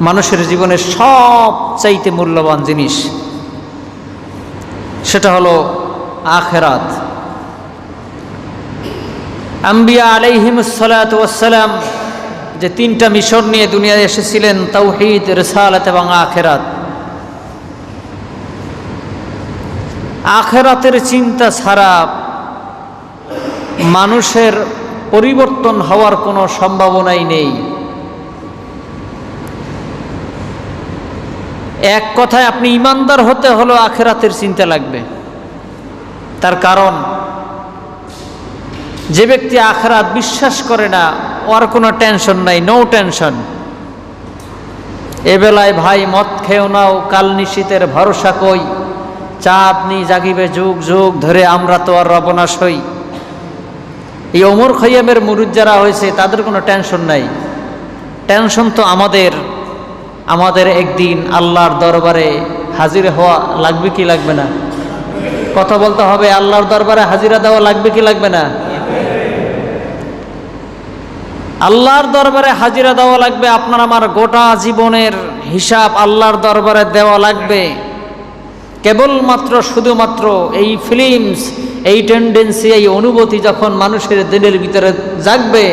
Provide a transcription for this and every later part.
মানুষের জীবনের সবচাইতে মূল্যবান জিনিস, সেটা হলো আখিরাত। আম্বিয়া আলাইহিমুস সালাতু ওয়াস সালাম যে তিনটা মিশন নিয়ে দুনিয়ায় এসেছিলেন, তাওহীদ, রিসালাত এবং আখিরাত। আখিরাতের চিন্তা ছাড়া মানুষের পরিবর্তন হওয়ার কোনো সম্ভাবনাই নেই। এক কথায় আপনি ইমানদার হতে হলো আখিরাতের চিন্তা লাগবে। তার কারণ যে ব্যক্তি আখিরাত বিশ্বাস করে না, ওর কোনো টেনশন নাই, নো টেনশন। এ বেলায় ভাই মদ খেও নাও, কাল নিশীতের ভরসা কই, চাঁদনি জাগিবে যুগ যুগ ধরে, আমরা তো আর রবনাশ হই। এই ওমর খৈয়ামের মুরিদ যারা হয়েছে তাদের কোনো টেনশন নাই। টেনশন তো আমাদের একদিন আল্লাহর দরবারে হাজির হওয়া লাগবে কি লাগবে না? কথা বলতে হবে, আল্লাহর দরবারে হাজিরা দেওয়া লাগবে কি লাগবে না? আল্লাহর দরবারে হাজিরা দেওয়া লাগবে। আপনার আমার গোটা জীবনের হিসাব আল্লাহর দরবারে দেওয়া লাগবে। কেবলমাত্র শুধুমাত্র এই ফিলিংস, এই টেন্ডেন্সি, এই অনুভূতি যখন মানুষের দিলের ভিতরে জাগবে,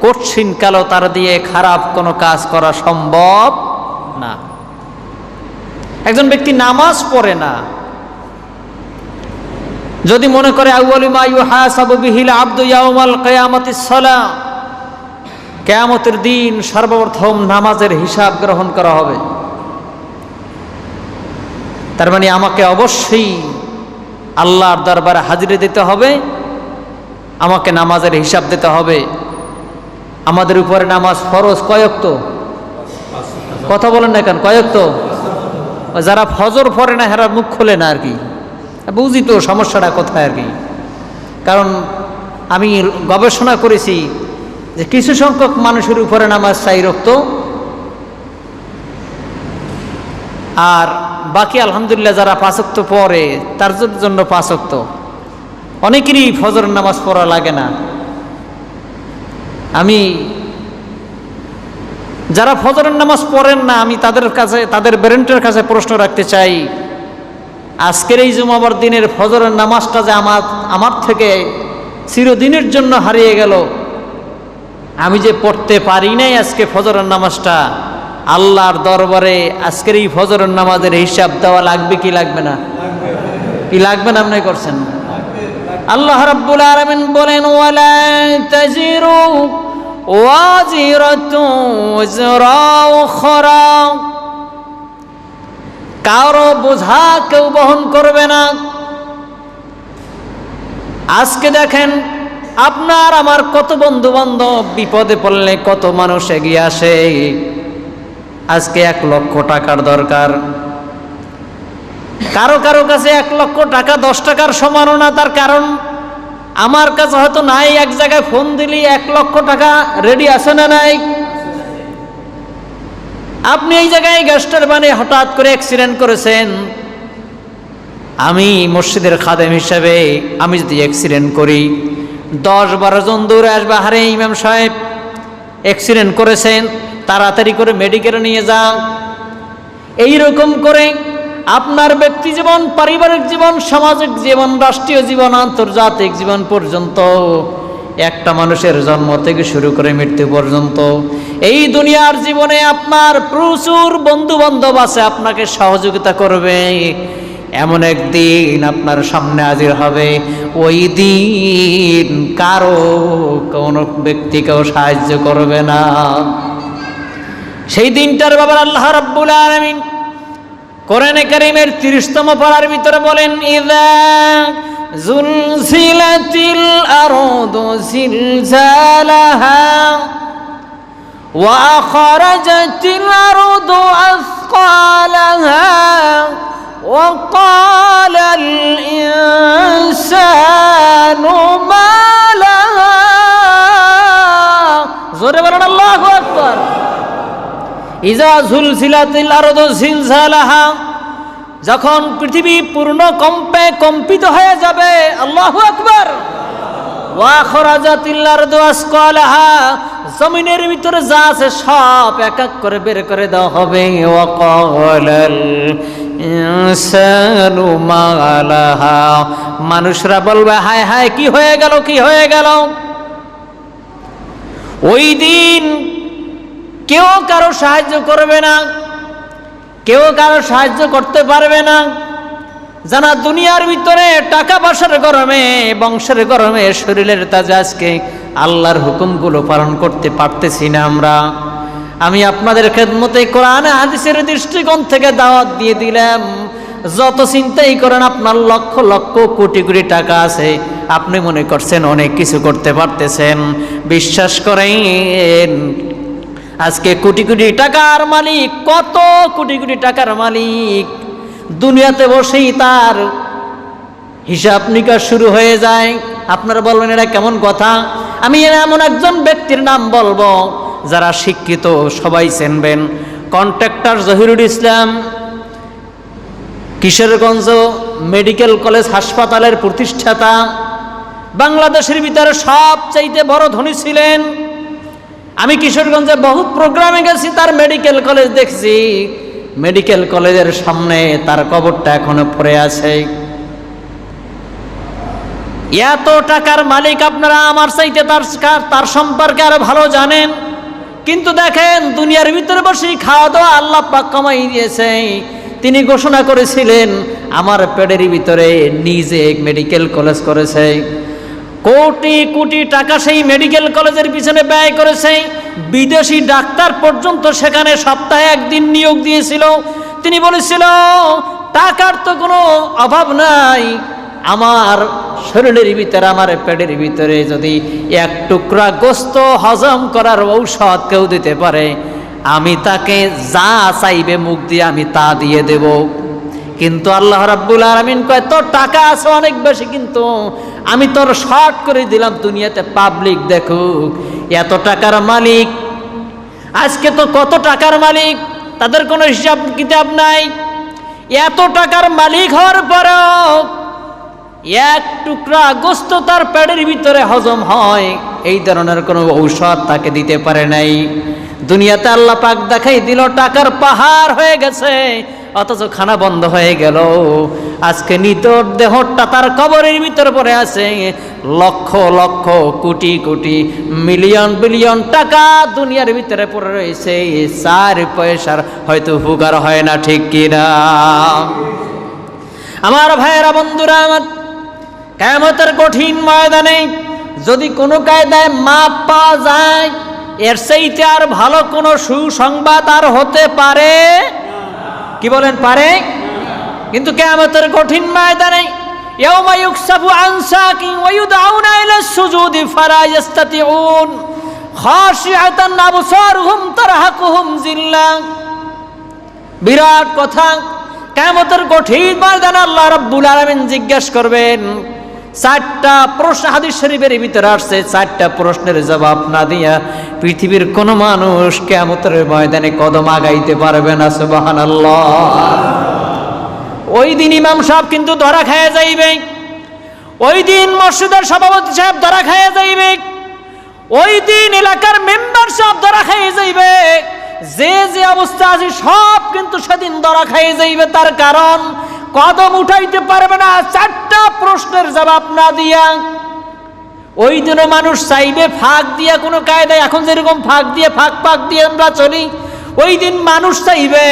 কঠিন কালো তার দিয়ে খারাপ কোনো কাজ করা সম্ভব না। একজন ব্যক্তি নামাজ পড়ে না, যদি মনে করে আউয়ালু মা ইউহাসাবু বিহিল আবদু ইয়াউমাল কিয়ামাতিস সালাহ, কিয়ামতের দিন সর্বপ্রথম নামাজের হিসাব গ্রহণ করা হবে, তার মানে আমাকে অবশ্যই আল্লাহর দরবারে হাজিরা দিতে হবে, আমাকে নামাজের হিসাব দিতে হবে। আমাদের উপরে নামাজ ফরজ কয় ওয়াক্ত? কথা বলেন না কেন, কয় ওয়াক্ত? যারা ফজর পড়ে না হেরা মুখ খোলে না আর কি, বুঝি তো সমস্যাটা কোথায় আর কি। কারণ আমি গবেষণা করেছি যে কিছু সংখ্যক মানুষের উপরে নামাজ 4 ওয়াক্ত, আর বাকি আলহামদুলিল্লাহ যারা 5 ওয়াক্ত পড়ে তার জন্য 5 ওয়াক্ত। অনেকেরই ফজরের নামাজ পড়া লাগে না। আমি যারা ফজরের নামাজ পড়েন না, আমি তাদের ব্রেনটের কাছে প্রশ্ন রাখতে চাই, আজকের এই জুমাবার দিনের ফজরের নামাজটা যে আমার থেকে চিরদিনের জন্য হারিয়ে গেল, আমি যে পড়তে পারি নাই আজকে ফজরের নামাজটা, আল্লাহর দরবারে আজকের এই ফজরের নামাজের হিসাব দেওয়া লাগবে কি লাগবে না? কি লাগবে না? আপনি করছেন। আল্লাহ রাব্বুল আলামিন বলেন, ওয়ালা তাজিরু ওয়াজিরাতু ওযরা উখরা, কারো বোঝা কেউ বহন করবে না। আজকে দেখেন আপনার আমার কত বন্ধু বান্ধব বিপদে পড়লে কত মানুষ এগিয়ে আসে। আজকে 1 লক্ষ টাকার দরকার, কারো কাছে 1 লক্ষ টাকা 10 টাকার সমানও না। তার কারণ আমার কাছে হয়তো নাই, এক জায়গায় ফোন দিলি 1 লক্ষ টাকা রেডি আছে না নাই? আপনি এই জায়গায় গ্যাস টারবাইনে হঠাৎ করে অ্যাক্সিডেন্ট করেছেন, আমি মসজিদের খাদেম হিসাবে আমি যদি অ্যাক্সিডেন্ট করি, 10-12 জন দৌড়ে আসবে, হারে ইমাম সাহেব অ্যাক্সিডেন্ট করেছেন, তাড়াতাড়ি করে মেডিকেলে নিয়ে যান। এইরকম করে আপনার ব্যক্তি জীবন, পারিবারিক জীবন, সামাজিক জীবন, রাষ্ট্রীয় জীবন, আন্তর্জাতিক জীবন পর্যন্ত, একটা মানুষের জন্ম থেকে শুরু করে মৃত্যু পর্যন্ত এই দুনিয়ার জীবনে আপনার প্রচুর বন্ধু বান্ধব আছে, আপনাকে সহযোগিতা করবে। এমন একদিন আপনার সামনে হাজির হবে, ওই দিন কারো কোনো ব্যক্তিকেও সাহায্য করবে না। সেই দিনটার ব্যাপারে আল্লাহ রাব্বুল আলামিন কোরআনে কারীমের 30তম পারার ভিতরে বলেন, ইযা যুলজিলাতিল আরদু জিলজালাহা ওয়া আখরাজাতিল আরদু আসকালাহা ওয়া ক্বালাল ইনসানু মা লাহা। জোরে বলেন আল্লাহু আকবার। ইযা যুলজিলাতিল আরদু জিলজালাহা, যখন পৃথিবী পূর্ণ কম্পে কম্পিত হয়ে যাবে, আল্লাহু আকবার। ওয়া আখরাজাতিল আরদু আসকালাহা, জমিনের ভিতরে যা আছে সব এক এক করে বের করে দেওয়া হবে। ওয়াকালাল ইনসানু মা লাহা, মানুষরা বলবে হায় হায় কি হয়ে গেল, কি হয়ে গেল। ওই দিন কেউ কারো সাহায্য করবে না, কেউ কারো সাহায্য করতে পারবে না। জানা দুনিয়ার ভিতরে টাকা পয়সার গরমে, বংশের গরমে, শরীরের তাজা আজকে আল্লাহর হুকুমগুলো পালন করতে পারতেছি না আমরা। আমি আপনাদের খেদমতে কোরআন হাদিসের দৃষ্টিকোণ থেকে দাওয়াত দিয়ে দিলাম, যত চিন্তাই করেন আপনার লক্ষ লক্ষ কোটি কোটি টাকা আছে, আপনি মনে করছেন অনেক কিছু করতে পারতেছেন, বিশ্বাস করেন আজকে কোটি কোটি টাকার মালিক, কত কোটি কোটি টাকার মালিক দুনিয়াতে বসেই তার হিসাব নিকাশ শুরু হয়ে যায়। আপনারা বলবেন এটা কেমন কথা? আমি এমন একজন ব্যক্তির নাম বলবো যারা শিক্ষিত সবাই চিনবেন, কন্ট্রাক্টর জহিরুল ইসলাম, কিশোরগঞ্জ মেডিকেল কলেজ হাসপাতালের প্রতিষ্ঠাতা, বাংলাদেশের ভিতরে সবচাইতে বড় ধনী ছিলেন। আমি কিশোরগঞ্জে বহুত প্রোগ্রামে গেছি, তার মেডিকেল কলেজ দেখছি, মেডিকেল কলেজের সামনে তার কবরটা এখনো পড়ে আছে। এত টাকার মালিক, আপনারা আমার চাইতে তার সম্পর্কে আরো ভালো জানেন, কিন্তু দেখেন দুনিয়ার ভিতরে বসে খাওয়া দাওয়া আল্লাহ পাক কামাই দিয়েছে। তিনি ঘোষণা করেছিলেন আমার পেটের ভিতরে নিজে মেডিকেল কলেজ করেছে, কোটি কোটি টাকা সেই মেডিকেল কলেজের পিছনে ব্যয় করেছে, বিদেশি ডাক্তার পর্যন্ত সেখানে সপ্তাহে একদিন নিয়োগ দিয়েছিল। তিনি বলেছিল টাকার তো কোনো অভাব নাই, আমার শরীরের ভিতরে, আমার পেটের ভিতরে যদি এক টুকরা গোস্ত হজম করার ঔষধ কেউ দিতে পারে, আমি তাকে যা চাইবে মুখ দিয়ে আমি তা দিয়ে দেব। কিন্তু আল্লাহ রাব্বুল আলামিন কয় তোর টাকা আছে অনেক বেশি, কিন্তু আমি তোর শর্ট করে দিলাম, দুনিয়াতে পাবলিক দেখুক এত টাকার মালিক। আজকে তো কত টাকার মালিক, তাদের কোনো হিসাব কিতাব নাই। এত টাকার মালিক হওয়ার পরেও এক টুকরা গোস্ত তার পেটের ভিতরে হজম হয়, এই ধরনের কোনো ঔষধ তাকে দিতে পারে নাই। দুনিয়াতে আল্লাহ পাক দেখাই দিল টাকার পাহাড় হয়ে গেছে, অথচ খানা বন্ধ হয়ে গেল। আজকে নিত দেহটা তার কবরের ভিতরে পড়ে আছে, লক্ষ লক্ষ কোটি কোটি মিলিয়ন বিলিয়ন টাকা দুনিয়ার ভিতরে পড়ে রয়েছে, 4 পয়সার হয়তো উপকার হয় না, ঠিক কিনা? আমার ভাইয়েরা, বন্ধুরা আমার, কিয়ামতের কঠিন ময়দানে যদি কোনো কায়দায় মাপ পাওয়া যায়, এর চাইতে আর ভালো কোনো সুসংবাদ আর হতে পারে? কি বলেন, পারে? কিন্তু কিয়ামতের কঠিন ময়দানে ইয়াউমা ইউকসাফু আন সাকিন ওয়া ইউদআউনা ইলা সুজুদি ফালা ইস্তাতিউন খাশিআতান আবসারুহুম তারহাকুহুম যিল্লা। বিরাট কথা, কিয়ামতের কঠিন ময়দানে আল্লাহ রাব্বুল আলামিন জিজ্ঞাসা করবেন। 4টা প্রশ্ন হাদিস শরীফের ভিতরে আসছে, 4টা প্রশ্নের জবাব না দিয়া পৃথিবীর কোন মানুষ কিয়ামতের ময়দানে কদম আগাইতে পারবে না। সুবহানাল্লাহ। ওই দিন ইমাম সাহেব কিন্তু ধরা খাইয়া যাইবে, ওই দিন মসজিদের সভাপতি সাহেব ধরা খাইয়া যাইবে, ওই দিন এলাকার মেম্বার সাহেব ধরা খাইয়া যাইবে, যে যে অবস্থা আছে সব কিন্তু সেদিন ধরা খাইয়া যাইবে। তার কারণ কদম উঠাইতে পারবে না 4টা প্রশ্নের জবাব না দিয়া। ওই দিনও মানুষ চাইবে ফাঁক দিয়া কোনো কায়দায়, এখন যেরকম ফাঁক দিয়ে ফাঁক দিয়ে আমরা চলি, ওই দিন মানুষ চাইবে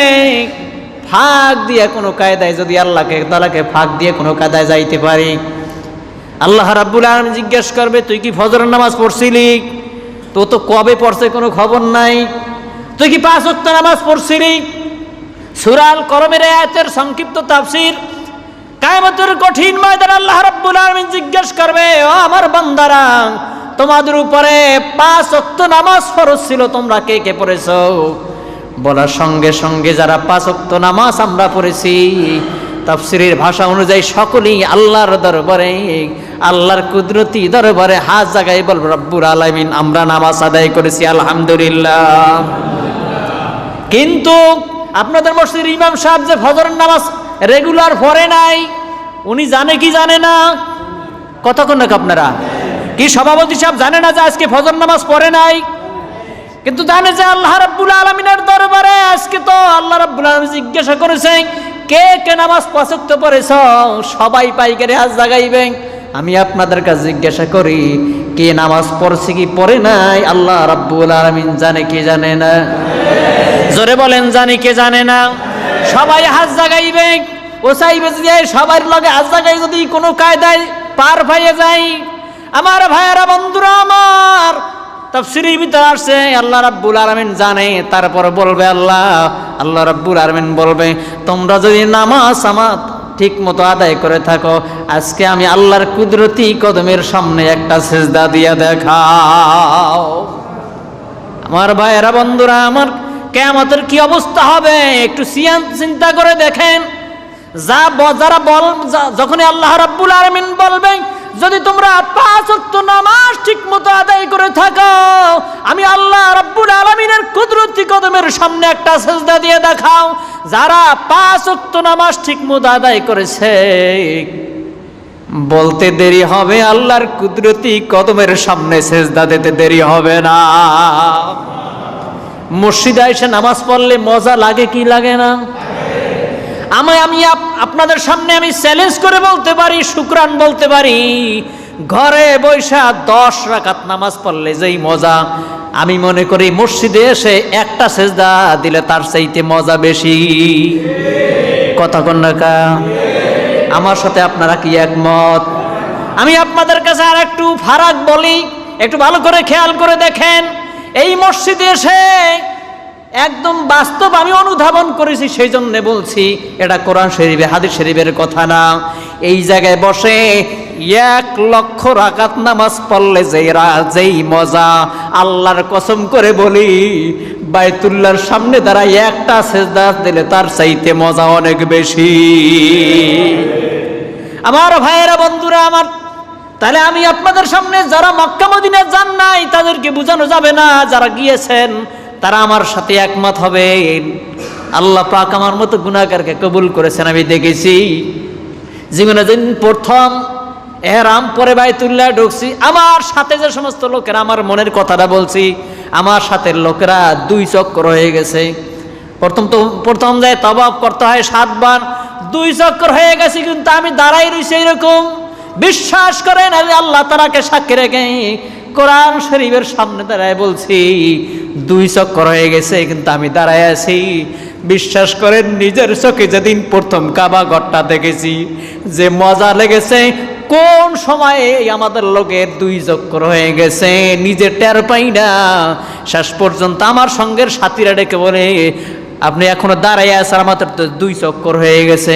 ফাঁক দিয়ে কোনো কায়দায় যদি আল্লাহকে তাআলাকে ফাঁক দিয়ে কোনো কায়দায় যাইতে পারি। আল্লাহ রাব্বুল আলামিন জিজ্ঞেস করবে তুই কি ফজরের নামাজ পড়ছিলি? তো কবে পড়ছে কোনো খবর নাই। তুই কি 5 ওয়াক্ত নামাজ পড়ছিলি? সূরা আল কলমের আয়াতের সংক্ষিপ্ত তাফসীর। কিয়ামতের কঠিন ময়দানে আল্লাহ রাব্বুল আলামিন জিজ্ঞেস করবে, ও আমার বান্দারা, তোমাদের উপরে 5 ওয়াক্ত নামাজ ফরজ ছিল, তোমরা কে কে পড়েছো? বলার সঙ্গে সঙ্গে যারা 5 ওয়াক্ত নামাজ আমরা পড়েছি, তাফসীরের ভাষা অনুযায়ী সকলেই আল্লাহর দরবারে, আল্লাহর কুদরতি দরবারে হাত জাগায় বলবে রব্বুল আলামিন আমরা নামাজ আদায় করেছি, আলহামদুলিল্লাহ। কিন্তু আপনাদের মসজিদের ইমাম সাহেব যে ফজরের নামাজ রেগুলার পড়ে নাই, উনি জানে কি জানে না? কতক্ষণ আপনারা কি সভাপতি সাহেব জানে না যে আজকে ফজর নামাজ পড়ে নাই? কিন্তু জানে যে আল্লাহ রাব্বুল আলামিনের দরবারে আজকে তো আল্লাহ রাব্বুল আলামিন জিজ্ঞাসা করেছেন, কে কে নামাজ 5 ওয়াক্ত পড়েছ? সবাই পাইকারি হাত জাগাইবেন। আমি আপনাদের কাছে জিজ্ঞাসা করি, কে নামাজ পড়ছে কি পড়ে নাই আল্লাহ রাব্বুল আলামিন জানে কি জানে না? জোরে বলেন, জানি কে জানে না? সবাই হাত জাগাইবেন। ও চাইবে যে সবার লগে হাত জাগাই যদি কোনো কায়দায় পার পাইয়ে যায়। আমার ভাইয়েরা, বন্ধুরা আমার, তাফসীরের ভিতরে আসছে আল্লাহ রাব্বুল আলামিন জানে, তারপর বলবে আল্লাহ রাব্বুল আলামিন বলবে, তোমরা যদি নামাজ আমার ঠিক মতো আদায় করে থাকো, আজকে আমি আল্লাহর কুদরতি কদমের সামনে একটা সিজদা দিয়ে দেখাও। আমার ভাইয়েরা, বন্ধুরা আমার, কিয়ামতের কি অবস্থা হবে একটু চিন্তা করে দেখেন। যখন আল্লাহ রাব্বুল আলামিন বলবেন, যদি তোমরা 5 ওয়াক্ত নামাজ ঠিকমতো আদায় করে থাকো, আমি আল্লাহ রাব্বুল আলামিনের কুদরতি কদমের সামনে একটা সিজদা দিয়ে দেখাও। যারা 5 ওয়াক্ত নামাজ ঠিকমতো আদায় করেছে, বলতে দেরি হবে, আল্লাহর কুদরতি কদমের সামনে সিজদা দিতে দেরি হবে না। মসজিদে এসে নামাজ পড়লে মজা লাগে কি লাগে না? আমি আপনাদের সামনে আমি চ্যালেঞ্জ করে বলতে পারি, শুকরান বলতে পারি, ঘরে বৈশা 10 রাকাত নামাজ পড়লে যেই মজা, আমি মনে করি মসজিদে এসে একটা সিজদা দিলে তার চাইতে মজা বেশি। কথা কোন না? আমার সাথে আপনারা কি একমত? আমি আপনাদের কাছে আর একটু ফারাক বলি, একটু ভালো করে খেয়াল করে দেখেন। এই মসজিদে এসে একদম বাস্তব আমি অনুধাবন করেছি, সেই জন্য বলছি, এটা কোরআন শরীফে হাদিস শরীফের কথা না। এই জায়গায় বসে 1 লক্ষ রাকাত নামাজ পড়লে যেই মজা, আল্লাহর কসম করে বলি, বাইতুল্লাহর সামনে দাঁড়ায় একটা সিজদা দিলে তার চাইতে মজা অনেক বেশি। আমার ভাইয়েরা, বন্ধুরা আমার, তাহলে আমি আপনাদের সামনে যারা মক্কা মদিনা যান নাই তাদেরকে বোঝানো যাবে না, যারা গিয়েছেন তারা আমার সাথে একমত হবে। আল্লাহ পাক আমার মতো গুনাহগারকে কবুল করেছেন। আমি দেখেছি জীবনে দিন প্রথম এহরাম পরে বাইতুল্লাহ ঢুকছি, আমার সাথে যে সমস্ত লোকেরা, আমার মনের কথাটা বলছি, আমার সাথে লোকেরা 2 চক্কর হয়ে গেছে। প্রথম যায় তওয়াফ করতে হয় 7 বার, 2 চক্কর হয়ে গেছে, কিন্তু আমি দাঁড়াই রইছি এরকম। বিশ্বাস করেন, আমি আল্লাহ তাআলাকে সাক্ষী রেখে কোরআন শরীফের সামনে দাঁড়ায় বলছি, 2 চক্কর হয়ে গেছে, কিন্তু আমি দাঁড়ায় আছি। বিশ্বাস করেন, নিজের চোখে যেদিন প্রথম কাবা ঘরটা দেখেছি, যে মজা লেগেছে, কোন সময়ে আমাদের লোকের 2 চক্কর হয়ে গেছে নিজে টের পাই না। শেষ পর্যন্ত আমার সঙ্গের সাথীরা ডেকে বলে, আপনি এখনো দাঁড়ায় আছেন, আমাদের তো 2 চক্কর হয়ে গেছে।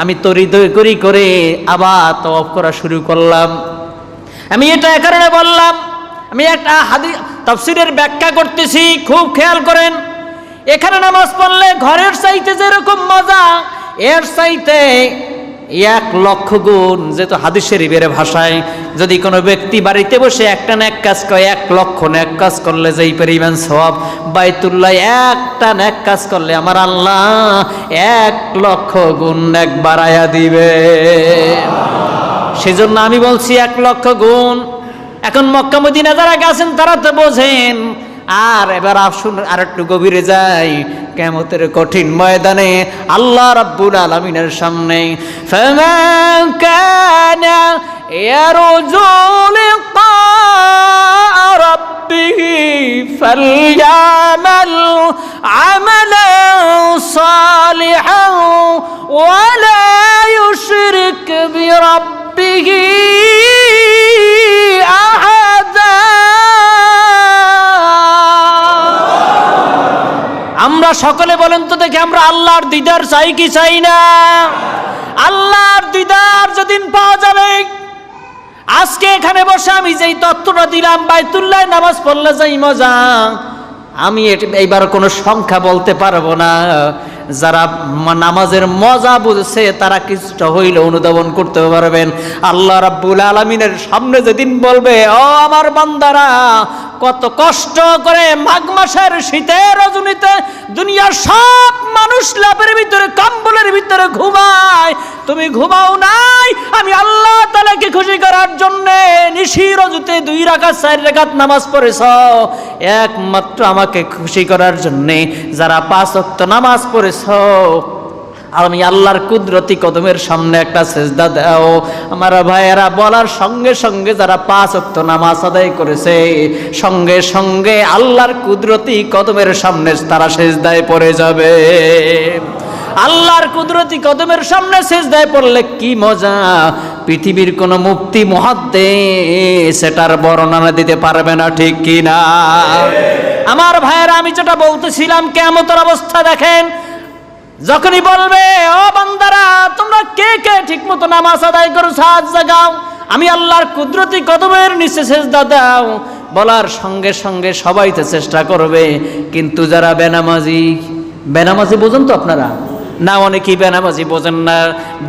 আমি তড়ি করে আবার তওয়াফ করা শুরু করলাম। আমি এটা কারণে বললাম, আমি একটা হাদিস তাফসীরের ব্যাখ্যা করতেছি, খুব খেয়াল করেন। এখানে নামাজ পড়লে ঘরের চাইতে যেরকম মজা, এর চাইতে 1 লক্ষ গুণ, যেহেতু হাদিস শরীফের ভাষায়, যদি কোনো ব্যক্তি বাড়িতে বসে একটা নেক কাজ করে, 1 লক্ষ নেক কাজ করলে যেই পরিমাণ সওয়াব, বাইতুল্লাহ একটা নেক কাজ করলে আমার আল্লাহ 1 লক্ষ গুণ নেক বাড়ায়া দিবে। সেজন্য আমি বলছি 1 লক্ষ গুণ। এখন মক্কা মদিনা যারা গেছেন তারা তো বোঝেন। আর এবার আসুন আর একটু গভীরে যাই, কিয়ামতের কঠিন ময়দানে আল্লাহ রাব্বুল আলামিনের সামনে, ফামান কানা ইয়ারজু লিকা রাব্বিহি ফালইআমাল আমালান সালিহান ওয়া লা ইউশরিক বিরাব্বিহি আহাদা। আমরা সকলে বলেন তো দেখি, আমরা আল্লাহর দিদার চাই কি চাই না? আল্লাহর দিদার যেদিন পাওয়া যাবে, আজকে এখানে বসে আমি যেই তত্ত্বটা দিলাম, বাইতুল্লাহ নামাজ পড়লে যাই মজা, আমি এইবার কোনো সংখ্যা বলতে পারবো না। যারা নামাজের মজা বুঝছে তারা কিছুটা হইলে অনুধাবন করতে পারবেন। আল্লাহ রাব্বুল আলামিনের সামনে যেদিন বলবে, ও আমার বান্দারা, কত কষ্ট করে মাঘ মাসের শীতের রজনীতে দুনিয়ার সব মানুষ মানুষ লাপের ভিতরে কম্বলের ভিতরে ঘুমায়, তুমি ঘুমাও নাই আমি আল্লাহ তাআলাকে খুশি করার জন্য নিশির রজতে 2 রাকাত 4 রাকাত নামাজ পড়েছ, একমাত্র আমাকে খুশি করার জন্য যারা 5 ওয়াক্ত নামাজ পড়েছ, আমি আল্লাহর কুদরতি কদমের সামনে একটা সেজদা দাও। আমার ভাইয়েরা বলার সঙ্গে সঙ্গে যারা 5 ওয়াক্ত নামাজ আদায় করেছে, সঙ্গে সঙ্গে আল্লাহর কুদরতি কদমের সামনে তারা সেজদায় পড়ে যাবে। আল্লাহর কুদরতি কদমের সামনে সেজদায় পড়লে কি মজা, পৃথিবীর কোন মুফতি মুহাদ্দিস সেটার বর্ণনা দিতে পারবে না, ঠিক কি না? আমার ভাইয়েরা, আমি যেটা বলতেছিলাম, কিয়ামতের অবস্থা দেখেন, যখনই বলবে ও বান্দারা তোমরা কে কে ঠিকমতো নামাজ আদায় করছো, হাত জাগাও, আমি আল্লাহর কুদরতি কদমের নিচে সেজদা দাও, বলার সঙ্গে সঙ্গে সবাই তো চেষ্টা করবে। কিন্তু যারা বেনামাজি, বেনামাজি বোঝেন তো আপনারা না? অনেকেই বেনামাজি বোঝেন না।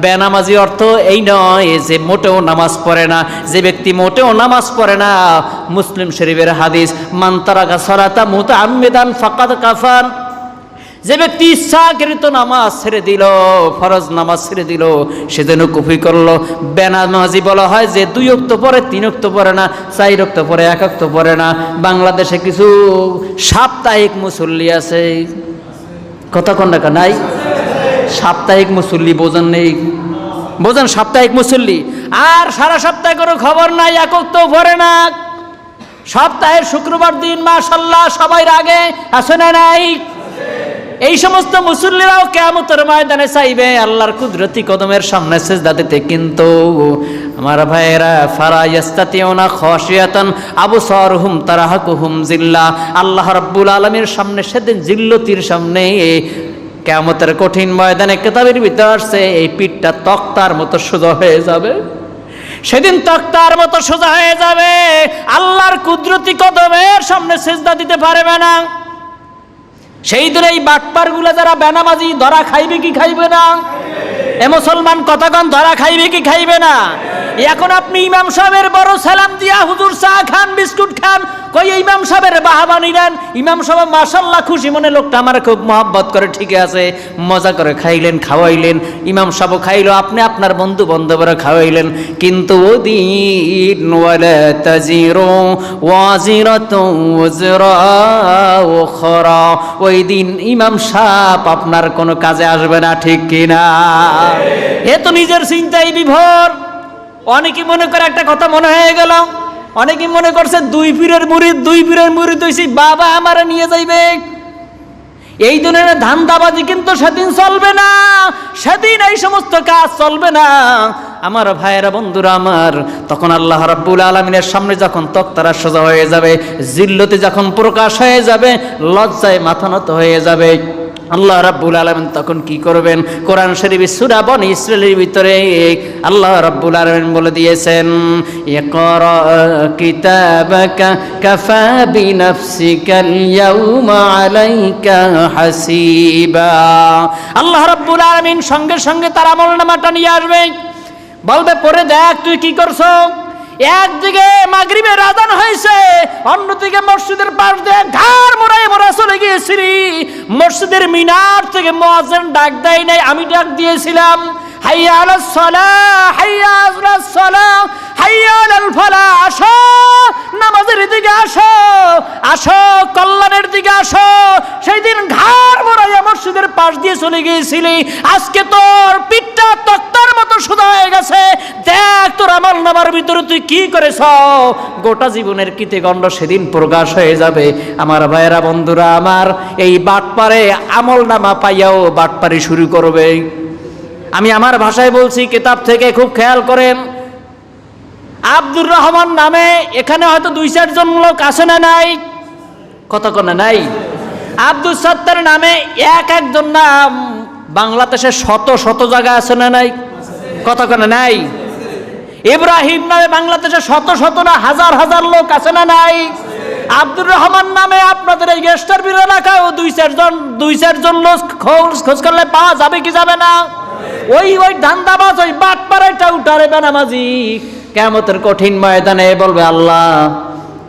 বেনামাজি অর্থ এই নয় যে মোটেও নামাজ পড়ে না। যে ব্যক্তি মোটেও নামাজ পড়ে না, মুসলিম শরীফের হাদিস, মান তারাকা সালাতা মুতাআম্মিদান ফাকাদ কাফার, যে ব্যক্তি ইচ্ছাকৃত নামাজ ছেড়ে দিল, ফরজ নামাজ ছেড়ে দিল, সে যেন কুফরি করলো। বেনামাজি বলা হয় যে 2 ওয়াক্ত পরে 3 ওয়াক্ত পরে না, 4 ওয়াক্ত পরে 1 ওয়াক্ত পরে না। বাংলাদেশে কিছু সাপ্তাহিক মুসল্লি আছে, কথা কোন টাকা নাই? সাপ্তাহিক মুসল্লি বোঝেন নেই? বোঝেন সাপ্তাহিক মুসল্লি? আর সারা সপ্তাহে কোনো খবর নাই, 1 ওয়াক্ত পরে না। সপ্তাহের শুক্রবার দিন মাশাআল্লাহ সবাই আগে আসে না নাই? এই সমস্ত মুসল্লিরাও কিয়ামতের ময়দানে চাইবে আল্লাহর কুদরতি কদমের সামনে সিজদা দিতে, কিন্তু আমার ভাইয়েরা ফারা ইয়াস্তাতিউনা খাশিয়াতান আবসারুহুম তারহাকুহুম জিল্লা, আল্লাহ রাব্বুল আলামিনের সামনে সেদিন জিল্লতির সামনে, কিয়ামতের কঠিন ময়দানে কিতাবের ভিতরে আসছে এই পিঠটা তক্তার মতো সোজা হয়ে যাবে। সেদিন তক্তার মতো সোজা হয়ে যাবে, আল্লাহর কুদরতি কদমের সামনে সিজদা দিতে পারবে না। সেই দিন এই বাটপারগুলো যারা বেনামাজি ধরা খাইবে কি খাইবে না? এ মুসলমান কথাগণ, ধরা খাইবে কি খাইবে না? এখন আপনি ইমাম সাহেবের বড় সালাম দিয়া হুজুর চা খান, বিস্কুট খান, কই ইমাম সাহেবের বাহাবা নিলেন, ইমাম সাহেব মাশাআল্লাহ খুশি মনে, লোকটা আমার খুব মহব্বত করে, ঠিক আছে, মজা করে খাইলেন, খাওয়াইলেন, ইমাম সাহেব খাইলো, আপনি আপনার বন্ধু বান্ধবরা খাওয়াইলেন। কিন্তু ওদিন ওয়ালা তাজিরু ওয়াজিরাতু ওযরা উখরা, ওই দিন ইমাম সাহেব আপনার কোনো কাজে আসবে না, ঠিক কিনা? এ তো নিজের চিন্তায় বিভোর। অনেকে মনে করে, একটা কথা মনে হয়ে গেল, অনেকে মনে করছে 2 পীরের মুরিদ হইছি, বাবা আমারে নিয়ে যাইবে। এই ধরনের ধান্দাবাজি কিন্তু সেদিন চলবে না, সেদিন এই সমস্ত কাজ চলবে না। আমার ভাইয়েরা, বন্ধুরা আমার, তখন আল্লাহ রাব্বুল আলামিনের সামনে যখন তক্তারা সোজা হয়ে যাবে, জিল্লতে যখন প্রকাশ হয়ে যাবে, লজ্জায় মাথা নত হয়ে যাবে, আল্লাহ রাব্বুল আলামিন তখন কি করবেন? কোরআন শরীফে সূরা বনী ইসরাঈলের ভিতরে আল্লাহ রাব্বুল আলামিন বলে দিয়েছেন, ইকরা কিতাবাকা কাফা বিনাফসিকাল ইয়াউমা আলাইকা হাসিবা। আল্লাহ রাব্বুল আলামিন সঙ্গে সঙ্গে তার আমলনামাটা নিয়ে আসবে, বলবে পড়ে দেখ তুই কি করছো। একদিকে মাগরিবের আযান হয়েছে, অন্যদিকে মসজিদের পাশ দিয়ে ঘাড় মোড়ায় মোড়া চলে গিয়েছিলি, মসজিদের মিনার থেকে মুয়াজ্জিন ডাক দেয় নাই, আমি ডাক দিয়েছিলাম, হাইয়া আলাস সালাহ, হাইয়া আলাস সালাহ, হাইয়া আলাল ফালাহ, আসো নামাজের দিকে আসো, আসো কল্যাণের দিকে আসো। সেই দিন ঘাড় মোড়াইয়া মসজিদের পাশ দিয়ে চলে গিয়েছিলি, আজকে তোর পিঠটা তক্তার মতো সোজা হয়ে গেছে, দেখ তোর আমলনামার ভিতরে তুই কি করেছ। গোটা জীবনের কৃতগণ্ড সেদিন প্রকাশ হয়ে যাবে। আমার ভাইয়েরা, বন্ধুরা আমার, এই বাটপারে আমলনামা পাইয়াও বাটপারি শুরু করবে। আমি আমার ভাষায় বলছি, কিতাব থেকে খুব খেয়াল করেন। আব্দুর রহমান নামে এখানে হয়তো 2-4 জন লোক আছে না নাই? কতক্ষণে নাই? আব্দুল সত্তার নামে একজন নাম বাংলাদেশে শত শত জায়গা আছে না নাই? কতক্ষণে নাই? ইব্রাহিম নামে বাংলাদেশে শত শত না হাজার হাজার লোক আছে না নাই? আব্দুর রহমান নামে আপনাদের এই গেস্টারবিল এলাকায় 2-4 জন লোক খোঁজ করলে পাওয়া যাবে কি যাবে না? ওই ধান্দাবাজ, ওই বাটপাড়াটা উঠারে বেনামাজি কিয়ামতের কঠিন ময়দানে বলবে, আল্লাহ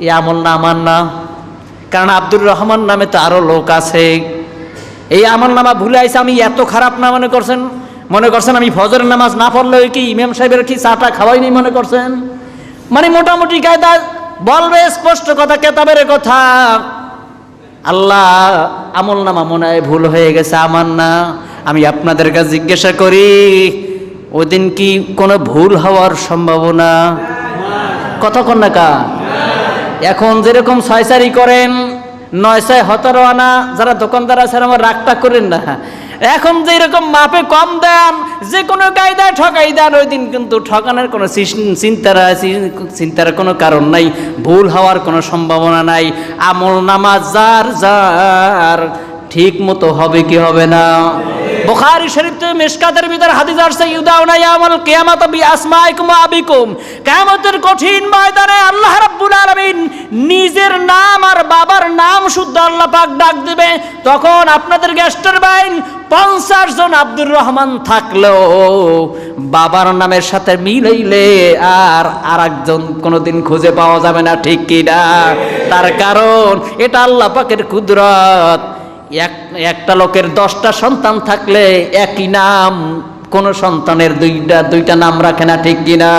এই আমল না আমার না, কারণ আব্দুর রহমান নামে তো আরো লোক আছে। এই আমলনামা ভুলে আইছে, আমি এত খারাপ না মনে করছেন আমি ফজরের নামাজ না পড়লে কি ইমাম সাহেবের কি চাটা খাওয়াই নেই মনে করছেন? মানে মোটামুটি কায়দা বলবে, স্পষ্ট কথা, কেতাবের কথা। আল্লাহ আমলনামা মনে হয় ভুল হয়ে গেছে, আমার না। আমি আপনাদের কাছে জিজ্ঞাসা করি, ওই দিন কি কোনো ভুল হওয়ার সম্ভাবনা? কতক্ষণ না কা এখন যেরকম ছয়সারি করেন, 9-17 আনা যারা দোকানদার আছে আমার রাগটা করেন না। এখন যেরকম মাপে কম দেন, যে কোনো কায়দায় ঠকাই দেন, ওই দিন কিন্তু ঠকানোর কোনো চিন্তার কোনো কারণ নাই, ভুল হওয়ার কোনো সম্ভাবনা নাই। আমল নামা যার যার ঠিক মতো হবে কি হবে না? বুখারী শরীফ তে মিশকাতের ভিতর হাদিস আসছে, ইউদাউনা ইয়াউমাল কিয়ামাতি বিআসমাইকুম ওয়া আবিকুম। কিয়ামতের কঠিন ময়দানে আল্লাহ রাব্বুল আলামিন নিজের নাম আর বাবার নাম শুদ্ধ আল্লাহ পাক ডাক দিবে। তখন আপনাদের গেস্টের বাইন 50 জন আব্দুর রহমান থাকলেও বাবার নামের সাথে মিলাইলে আর আরেকজন কোনোদিন খুঁজে পাওয়া যাবে না, ঠিক কি না? তার কারণ এটা আল্লাহ পাকের কুদরত। একটা লোকের 10টা সন্তান থাকলে একই নাম, কোন সন্তানের দুইটা নাম রাখে না, ঠিক কিনা?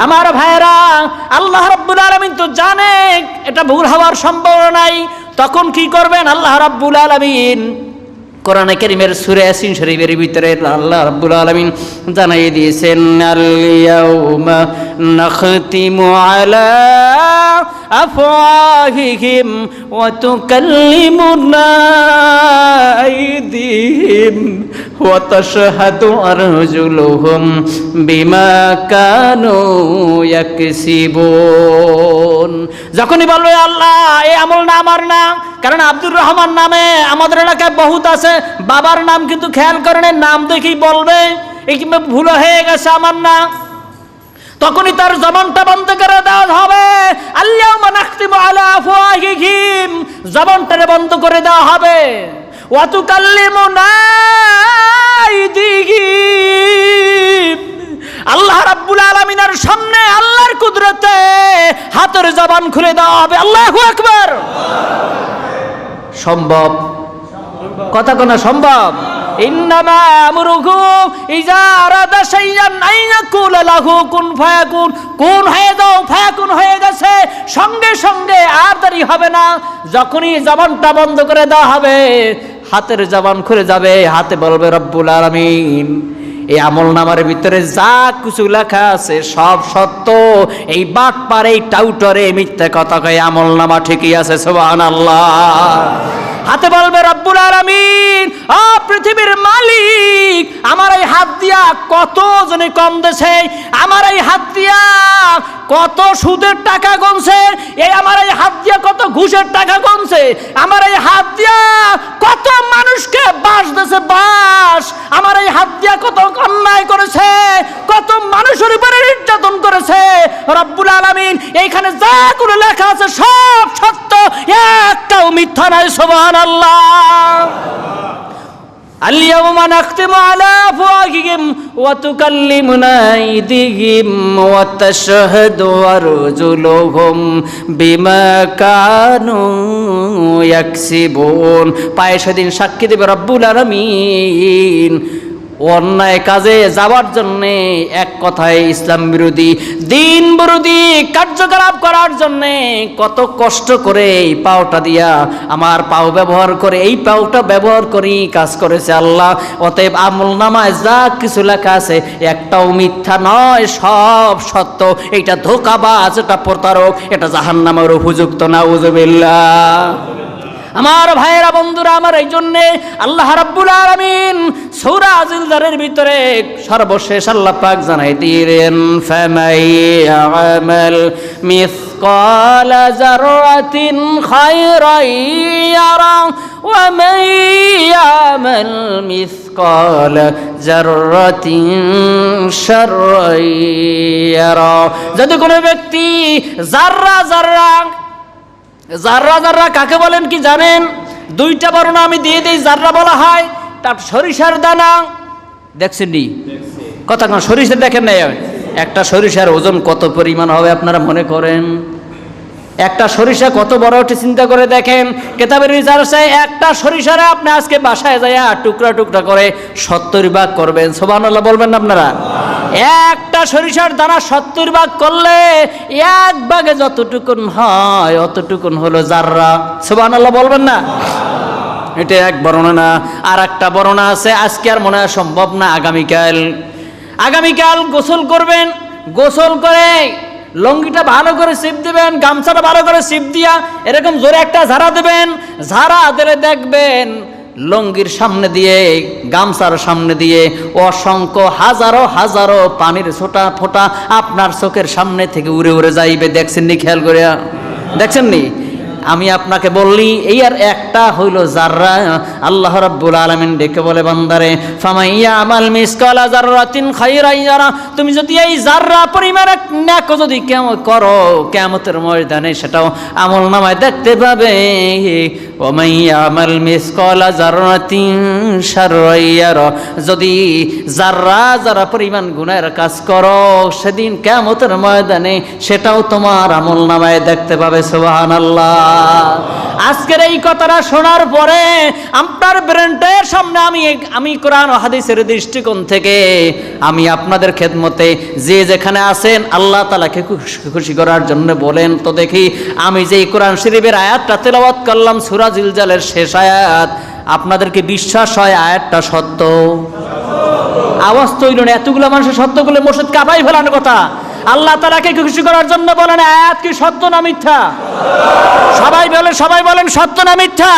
আমার ভাইরা, আল্লাহ রাব্বুল আলামিন তো জানে এটা ভুল হওয়ার সম্ভাবনা নাই। তখন কি করবেন? আল্লাহ রাব্বুল আলামিন কোরআনে কারীমের সূরা ইয়াসিন শরীফের ভিতরে আল্লাহ রাব্বুল আলামিন জানিয়ে দিয়েছেন, আল ইয়াউমা নাখতিমু আলা আফওয়াহিহিম ওয়া তুকাল্লিমুনা আইদিহিম ওয়া তাশহাদু আরজুলুহুম বিমা কানু ইয়াকসিবুন। যখনই বলবে আল্লাহ এই আমল না আমার না, কারণ আব্দুর রহমান নামে আমাদের এলাকায় বহুত আছে, বাবার নাম কিন্তু খেয়াল করেন, নাম দেখেই বলবে এই ভুল হয়ে গেছে আমার না। তখনই তার জবানটা বন্ধ করে দেওয়া হবে। আল-ইয়াউমা নাখতিমু আলা আফওয়াহিহিম, জবানটারে বন্ধ করে দেওয়া হবে। ওয়া তুকাল্লিমুনা আইদিহিম, আল্লাহ রাব্বুল আলামিনের সামনে আল্লাহর কুদরতে হাতের জবান খুলে দেওয়া হবে। আল্লাহু আকবার। সম্ভব? কথা কোন সম্ভব? ইন্নামা আমরুহু ইযা আরাদা শাইআন আন ইয়াকুলা লাহু কুন ফায়াকুন। কুন হয়ে যাও, ফায়াকুন হয়ে গেছে, সঙ্গে সঙ্গে আর দেরি হবে না। যখনই জবানটা বন্ধ করে দেওয়া হবে, হাতের জবান খুলে যাবে, হাতে বলবে রব্বুল আলামিন এই আমল নামার ভিতরে যা কিছু লেখা আছে সব সত্য। এই বাটপার, এই টাউটরে মিথ্যা কথা কয়, আমল নামা ঠিকই আছে। সুবহানাল্লাহ। হাতে বলবে রব্বুল আলামিন, ও পৃথিবীর মালিক, আমার এই হাত দিয়া কত জনে কম দেছে, আমার এই হাত দিয়া কত সুদের টাকা গনছে, এই আমার এই হাত দিয়া কত ঘুষের টাকা গনছে, আমার এই হাত দিয়া কত মানুষকে বাস দেছে বাস, আমার এই হাত দিয়া কত অন্যায় করেছে, কত মানুষের উপরে নির্যাতন করেছে। রব্বুল আলামিন এইখানে যা করে লেখা আছে সব সত্য, একটাও মিথ্যা নাই। সুবহানাল্লাহ। আল-ইয়াউমা নাখতিমু আলা আফওয়াহিহিম ওয়া তুকাল্লিমুনা আইদিহিম ওয়া তাশহাদু আরজুলুহুম বিমা কানু ইয়াকসিবুন। পায়ে সেদিন সাক্ষী দেবে রব্বুল আলামিন। অন্যায় কাজে যাওয়ার জন্য, এক কথায় ইসলাম বিরোধী, দিন বিরোধী কার্যকলাপ করার জন্য কত কষ্ট করে এই পাওটা দিয়া, আমার পাও ব্যবহার করে, এই পাওটা ব্যবহার করি কাজ করেছে আল্লাহ। অতএব আমল নামায় যা কিছু লেখা আছে একটাও মিথ্যা নয়, সব সত্য। এটা ধোঁকাবাজ, এটা প্রতারক, এটা জাহান্নামের উপযুক্ত। নাউযুবিল্লাহ। আমার ভাইয়েরা, বন্ধুরা আমার, এই জন্যে আল্লাহ রাব্বুল আলামিন সূরা জিলজালের ভিতরে সর্বশেষ আল্লাহ পাক জানাই দিলেন, ফামাই ইয়ামাল মিসকালা যাররাতিন খায়রান ইয়ারা ওয়া মান ইয়ামাল মিসকালা যাররাতিন শাররান ইয়ারা। যদি কোনো ব্যক্তি যাররা যাররা, জাররা জাররা কাকে বলেন কি জানেন? দুইটা বর্ণ আমি দিয়ে দিই। জাররা বলা হয় তার সরিষার দানা, দেখছেন নি? কথা কোন সরিষা দেখেন নাই? একটা সরিষার ওজন কত পরিমাণ হবে আপনারা মনে করেন? একটা সরিষা কত বড় ওঠে চিন্তা করে দেখেন। কিতাবের রিসার্চে একটা সরিষারে আপনি আজকে বাসায় যাইয়া টুকরা টুকরা করে 70 ভাগ করবেন, সুবহানাল্লাহ বলবেন না আপনারা? একটা সরিষার দানা 70 ভাগ করলে এক ভাগে যতটুকুন হয় অতটুকুন হলো জাররা, সুবহানাল্লাহ বলবেন না? এটা এক বর্ণনা। আর একটা বর্ণনা আছে, আজকে আর মনে হয় সম্ভব না, আগামীকাল গোসল করবেন, গোসল করে লঙ্গিটা ভালো করে সিপ দিবেন, গামছাটা ভালো করে সিপ দিয়া এরকম জোরে একটা ঝাড়া দেবেন, ঝাড়া দিলে দেখবেন লঙ্গির সামনে দিয়ে গামছার সামনে দিয়ে অসংখ্য হাজারো হাজারো পানির ছোটা ফোঁটা আপনার চোখের সামনে থেকে উড়ে উড়ে যাইবে। দেখছেন নি? খেয়াল করে দেখছেন নি? আমি আপনাকে বললি এই আর একটা হইল জাররা। আল্লাহ রাব্বুল আলামিন ডেকে বলে বান্দারে, ফামাইয়া আমাল মিসকালা জাররাতিন খায়রান ইয়ারা, তুমি যদি এই জাররা পরিমাণ নেক যদি করো কিয়ামতের ময়দানে সেটাও আমলনামায় দেখতে পাবে। ওমাইয়া আমাল মিসকালা জাররাতিন শাররান ইয়ারা, যদি জাররা পরিমাণ গুনাহের কাজ করো সেদিন কিয়ামতের ময়দানে সেটাও তোমার আমলনামায় দেখতে পাবে। সুবহানাল্লাহ। আজকের এই কথাটা শোনার পরে আপনার ব্রেনটার সামনে আমি কোরআন ও হাদিসের দৃষ্টিকোণ থেকে আমি আপনাদের খেদমতে যে যেখানে আছেন আল্লাহ তাআলাকে খুশি করার জন্য বলেন তো দেখি, আমি যে কোরআন শরীফের আয়াতটা তেলাওয়াত করলাম সূরা জিলজালের শেষ আয়াত, আপনাদেরকে বিশ্বাস হয় আয়াতটা সত্য? আওয়াজ তৈরি না, এতগুলো মানুষের সত্য বলে মসজিদ কাঁপাই ফেলানোর কথা। আল্লাহ তাআলাকে খুশি করার জন্য বলেন আয়াত কি সত্য না মিথ্যা? সবাই বলেন সত্য না মিথ্যা?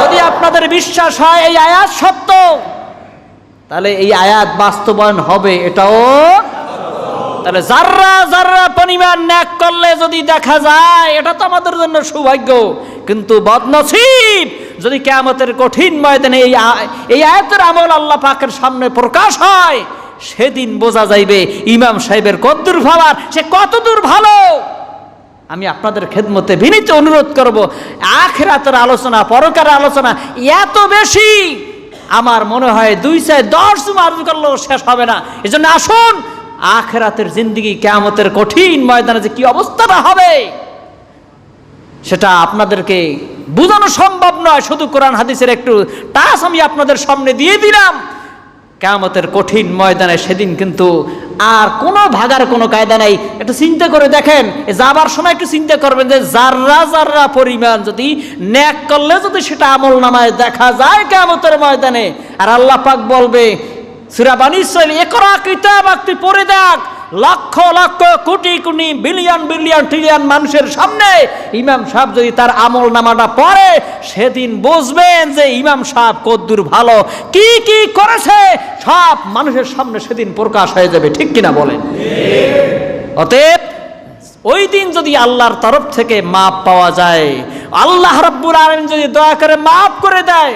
যদি আপনাদের বিশ্বাস হয় এই আয়াত সত্য, তাহলে এই আয়াত বাস্তবায়ন হবে এটাও। তাহলে জাররা পরিমাণ নেক করলে যদি দেখা যায় এটা তো আমাদের জন্য সৌভাগ্য, কিন্তু বদনসিব যদি কিয়ামতের কঠিন ময়দানে এই আয়াতের আমল আল্লাহ পাকের সামনে প্রকাশ হয়, সেদিন বোঝা যাইবে ইমাম সাহেবের কতদূর ভাবার, সে কতদূর ভালো। আমি আপনাদের খেদমতে বিনীত অনুরোধ করব, আখিরাতের আলোচনা পরকারের আলোচনা এত বেশি আমার মনে হয় 210 জুমা আরজ করলেও শেষ হবে না। এজন্য আসুন আখিরাতের জিন্দেগি কিয়ামতের কঠিন ময়দানে যে কি অবস্থাটা হবে সেটা আপনাদেরকে বোঝানো সম্ভব নয়। শুধু কোরআন হাদিসের একটু টাচ আমি আপনাদের সামনে দিয়ে দিলাম। কিয়ামতের কঠিন ময়দানে সেদিন কিন্তু আর কোনো ভাগার কোনো কায়দা নাই। একটু চিন্তা করে দেখেন, যাবার সময় একটু চিন্তা করবেন যে জাররা পরিমাণ যদি নেক করলে যদি সেটা আমলনামায় দেখা যায় কিয়ামতের ময়দানে, আর আল্লাহ পাক বলবে সূরা বনী ইসরাঈল, ইকরা কিতাবাক, তুই পড়ে দেখ, lakh lakh crore crore billion billion trillion মানুষের সামনে ইমাম সাহেব যদি তার আমলনামাটা পড়ে, সেদিন বুঝবেন যে ইমাম সাহেব কদ্দুর ভালো, কি কি করেছে সব মানুষের সামনে সেদিন প্রকাশ হয়ে যাবে। ঠিক কিনা বলেন? অতএব ওই দিন যদি আল্লাহর তরফ থেকে মাপ পাওয়া যায়, আল্লাহ রাব্বুল আলামিন যদি দয়া করে মাপ করে দেয়,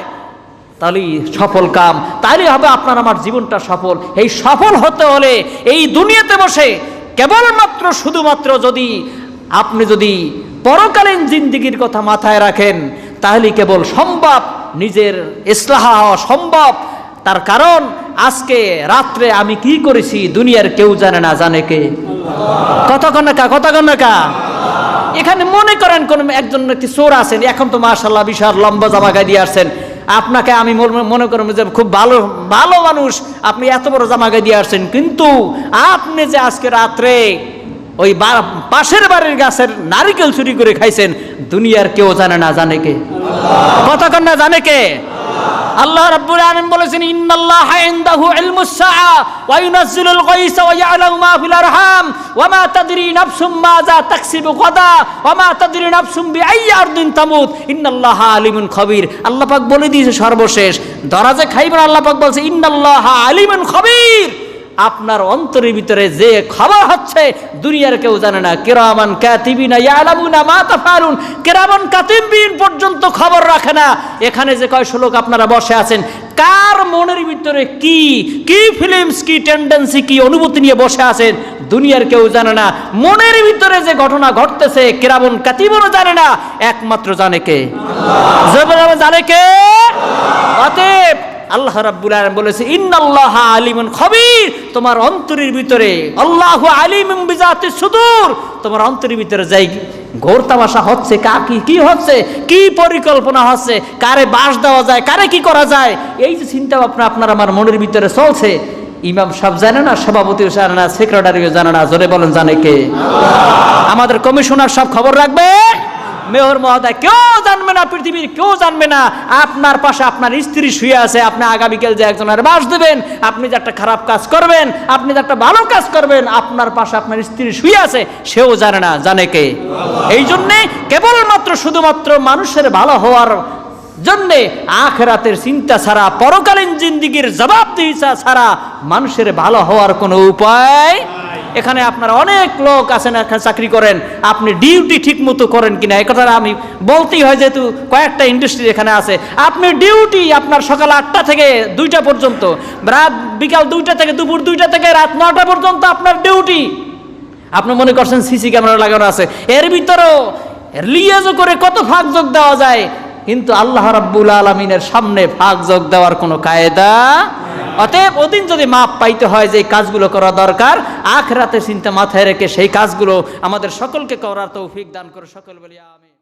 তাহলেই সফল কাম, তাহলেই হবে আপনার আমার জীবনটা সফল। এই সফল হতে হলে এই দুনিয়াতে বসে কেবলমাত্র শুধুমাত্র যদি আপনি যদি পরকালীন জিন্দেগির কথা মাথায় রাখেন, তাহলে কেবল সম্ভব নিজের ইসলাহ হওয়া সম্ভব। তার কারণ আজকে রাত্রে আমি কি করেছি দুনিয়ার কেউ জানে না, জানে কে? কতক্ষণ না এখানে মনে করেন কোন একজন একটি চোর আছেন, এখন তো মাশাআল্লাহ বিশাল লম্বা জামা গায়ে দিয়ে আসছেন, আপনাকে আমি মনে করব যে খুব ভালো ভালো মানুষ, আপনি এত বড় জামা গায়ে দিয়ে আসছেন, কিন্তু আপনি যে আজকে রাত্রে ওই পাশের বাড়ির গাছের নারকেল চুরি করে খাইছেন, দুনিয়ার কেউ জানে না, জানে কে? কতক্ষণ না জানে কে? আল্লাহ রাব্বুল আলামিন বলেছেন, ইন্নাল্লাহা ইনদাহু ইলমুস সাআ ওয়া ইউনাজ্জিলুল গায়সা ওয়া ইয়ালামু মা ফিল আরহাম ওয়া মা তাদরি নাফসুম মাযা তাকসিবু গাদা ওয়া মা তাদরি নাফসুম বিআইয়ি আরদিন তামুত ইন্নাল্লাহা আলিমুন খবীর। আল্লাহ পাক বলে দিয়েছে সর্বশেষ, দরাজে খাইবেন, আল্লাহ পাক বলছে ইন্নাল্লাহা আলিমুন খবীর। আপনার অন্তরের ভিতরে যে খবর হচ্ছে দুনিয়ার কেউ জানে না। কিরামান কাতিবিনা ইয়ালামুনা মা তাফআলুন, কিরামান কাতিবিন পর্যন্ত খবর রাখে না। এখানে যে কয়শো লোক আপনারা বসে আছেন, কার মনের ভিতরে কি কি ফিলিংস, কি টেন্ডেন্সি, কি অনুভূতি নিয়ে বসে আছেন দুনিয়ার কেউ জানে না। মনের ভিতরে যে ঘটনা ঘটতেছে কিরামান কাতিবুনও জানে না, একমাত্র জানে কে? আল্লাহ। জানে কে? অতএব আল্লাহ রাব্বুল আলামিন বলেছে ইন্নাল্লাহা আলিমুন খবীর। তোমার অন্তরের ভিতরে, আল্লাহু আলিমুম বিজাতিস সুদূর, তোমার অন্তরের ভিতরে যাই ঘোর তামাশা হচ্ছে, কি হচ্ছে, কি পরিকল্পনা হচ্ছে, কারে বাস দেওয়া যায়, কারে কি করা যায়, এই যে চিন্তা ভাবনা আপনার আমার মনের ভিতরে চলছে, ইমাম সাহেব জানে না, সভাপতিও জানে না, সেক্রেটারিও জানে না, জোরে বলেন জানে কে? আমাদের কমিশনার সব খবর রাখবে, মেয়র মহোদয় কেউ জানবে না, পৃথিবীর কেউ জানবে না। আপনার পাশে আপনার স্ত্রী শুয়ে আছে, আপনি আগামীকাল যে একজনের বাস দেবেন, আপনি যে একটা খারাপ কাজ করবেন, আপনি যে একটা ভালো কাজ করবেন, আপনার পাশে আপনার স্ত্রী শুয়ে আছে, সেও জানে না, জানে কে? এই জন্যে কেবলমাত্র শুধুমাত্র মানুষের ভালো হওয়ার জন্যে আখিরাতের চিন্তা ছাড়া, পরকালীন জিন্দিগির জবাবদিহি ছাড়া মানুষের ভালো হওয়ার কোনো উপায়। এখানে আপনারা অনেক লোক আছেন, এখানে চাকরি করেন, আপনি ডিউটি ঠিক মতো করেন কিনা এই কথাটা আমি বলতেই হয়, যেহেতু কয়েকটা ইন্ডাস্ট্রি এখানে আছে। আপনি ডিউটি আপনার সকাল 8টা থেকে 2টা পর্যন্ত, রাত বিকাল 2টা থেকে দুপুর 2টা থেকে রাত 9টা পর্যন্ত আপনার ডিউটি। আপনি মনে করছেন সিসি ক্যামেরা লাগানো আছে, এর ভিতরেও লিয়াজও করে কত ফাঁক যোগ দেওয়া যায়, কিন্তু আল্লাহ রাব্বুল আলামিনের সামনে ফাঁক যোগ দেওয়ার কোনো কায়দা। অতএব ওদিন যদি মাপ পাইতে হয় যে এই কাজগুলো করা দরকার, আখিরাতের চিন্তা মাথায় রেখে সেই কাজগুলো আমাদের সকলকে করার তৌফিক দান করে সকল বলি আমিন।